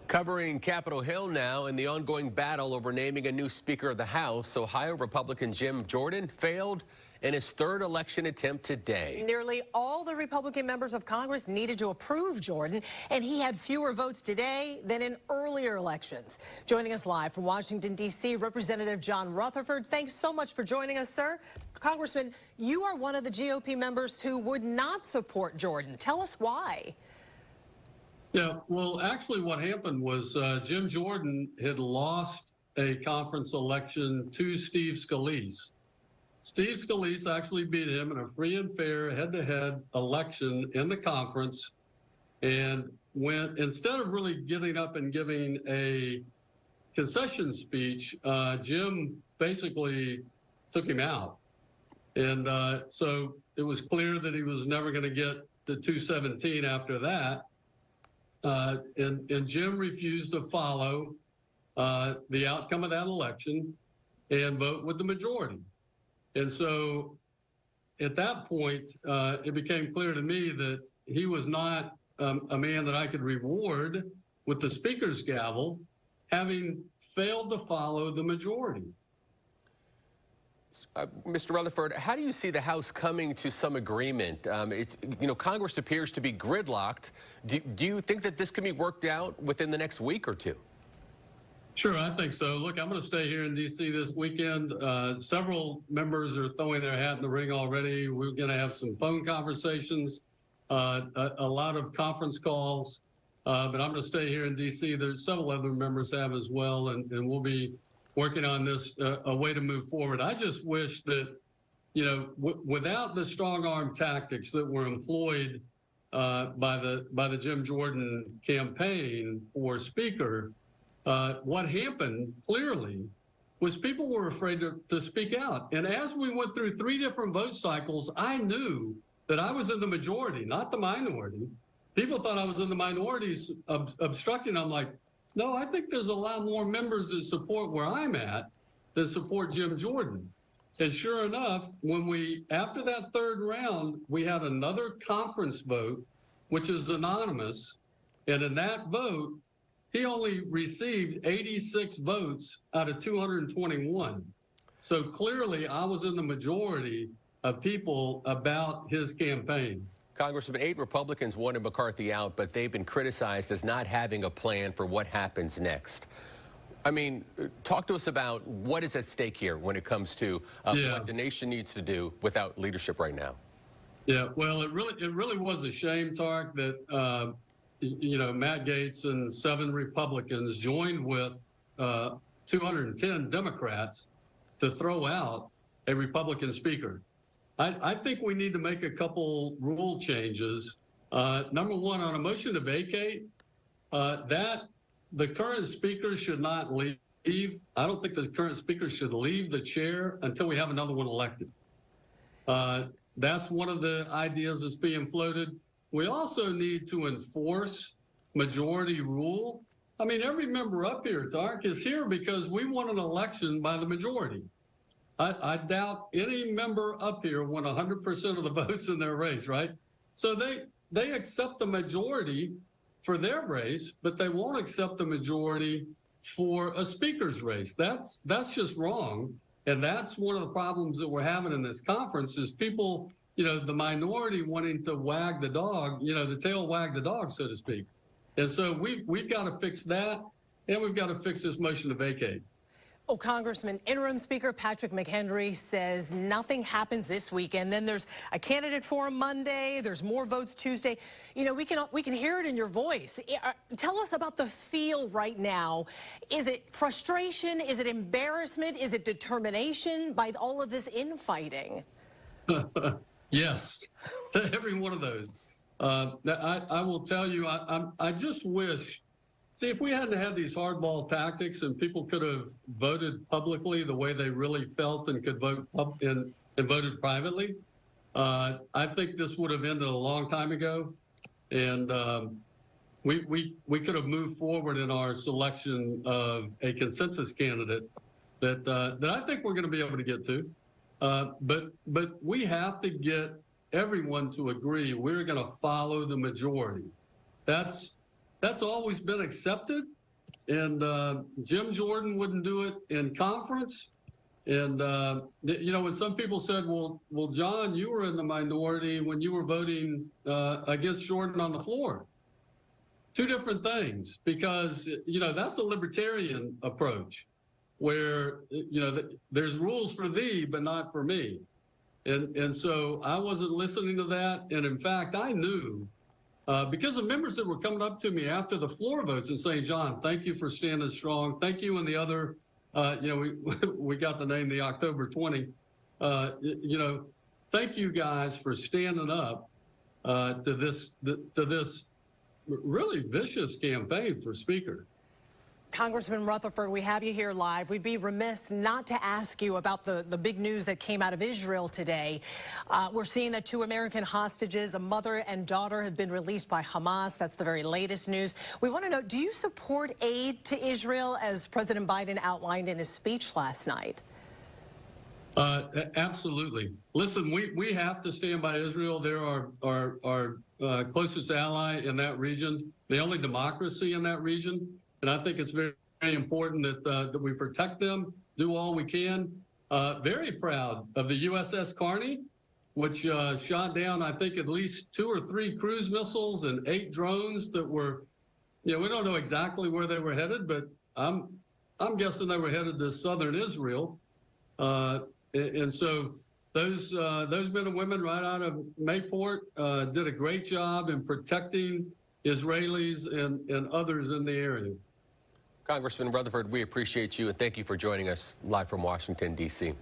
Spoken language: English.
Covering Capitol Hill now in the ongoing battle over naming a new Speaker of the House, Ohio Republican Jim Jordan failed in his third election attempt today. Nearly all the Republican members of Congress needed to approve Jordan, and he had fewer votes today than in earlier elections. Joining us live from Washington, D.C., Representative John Rutherford. Thanks so much for joining us, sir. Congressman, you are one of the GOP members who would not support Jordan. Tell us why. Yeah, well, actually what happened was Jim Jordan had lost a conference election to Steve Scalise. Steve Scalise actually beat him in a free and fair head-to-head election in the conference, and instead of really getting up and giving a concession speech, Jim basically took him out. And so it was clear that he was never going to get to 217 after that. And Jim refused to follow the outcome of that election and vote with the majority. And so at that point, it became clear to me that he was not a man that I could reward with the Speaker's gavel, having failed to follow the majority. Mr. Rutherford, how do you see the House coming to some agreement? Congress appears to be gridlocked. Do you think that this can be worked out within the next week or two? Sure, I think so. Look, I'm going to stay here in D.C. this weekend. Several members are throwing their hat in the ring already. We're going to have some phone conversations, a lot of conference calls, but I'm going to stay here in D.C. There's several other members have as well, and we'll be working on this, a way to move forward. I just wish that, without the strong arm tactics that were employed by the Jim Jordan campaign for Speaker, what happened clearly was people were afraid to speak out. And as we went through 3 different vote cycles, I knew that I was in the majority, not the minority. People thought I was in the minorities obstructing. I'm like, no, I think there's a lot more members that support where I'm at that support Jim Jordan. And sure enough, after that third round, we had another conference vote, which is anonymous. And in that vote, he only received 86 votes out of 221. So clearly, I was in the majority of people about his campaign. Congressman, 8 Republicans wanted McCarthy out, but they've been criticized as not having a plan for what happens next. I mean, talk to us about what is at stake here when it comes to what the nation needs to do without leadership right now. Yeah, well, it really was a shame, Tark, that Matt Gaetz and 7 Republicans joined with 210 Democrats to throw out a Republican speaker. I think we need to make a couple rule changes. Number one, on a motion to vacate, the current speaker should not leave. I don't think the current speaker should leave the chair until we have another one elected. That's one of the ideas that's being floated. We also need to enforce majority rule. I mean, every member up here, Tark, is here because we won an election by the majority. I doubt any member up here won 100% of the votes in their race, right? So they accept the majority for their race, but they won't accept the majority for a speaker's race. That's just wrong. And that's one of the problems that we're having in this conference is people, the minority wanting to wag the dog, the tail wag the dog, so to speak. And so we've got to fix that, and we've got to fix this motion to vacate. Oh, Congressman, interim Speaker Patrick McHenry says nothing happens this weekend. Then there's a candidate forum Monday. There's more votes Tuesday. We can hear it in your voice. Tell us about the feel right now. Is it frustration? Is it embarrassment? Is it determination by all of this infighting? Yes, every one of those. I will tell you, I just wish. See, if we hadn't had these hardball tactics and people could have voted publicly the way they really felt and could vote and voted privately, I think this would have ended a long time ago. And we could have moved forward in our selection of a consensus candidate that I think we're going to be able to get to. But we have to get everyone to agree we're going to follow the majority. That's that's always been accepted. And Jim Jordan wouldn't do it in conference. And, you know, when some people said, well, John, you were in the minority when you were voting against Jordan on the floor. Two different things, because, you know, that's the libertarian approach where, you know, there's rules for thee, but not for me. And so I wasn't listening to that. And in fact, I knew because of members that were coming up to me after the floor votes and saying, John, thank you for standing strong. Thank you. And the other, you know, we got the name, the October 20, you know, thank you guys for standing up to this really vicious campaign for Speaker. Congressman Rutherford, we have you here live. We'd be remiss not to ask you about the big news that came out of Israel today. We're seeing that 2 American hostages, a mother and daughter, have been released by Hamas. That's the very latest news. We want to know, do you support aid to Israel as President Biden outlined in his speech last night? Absolutely. Listen, we have to stand by Israel. They're our closest ally in that region, the only democracy in that region. And I think it's very, very important that we protect them, do all we can. Very proud of the USS Carney, which shot down, I think, at least 2 or 3 cruise missiles and 8 drones that were, you know, we don't know exactly where they were headed, but I'm guessing they were headed to southern Israel. And so those men and women right out of Mayport did a great job in protecting Israelis and others in the area. Congressman Rutherford, we appreciate you and thank you for joining us live from Washington, D.C.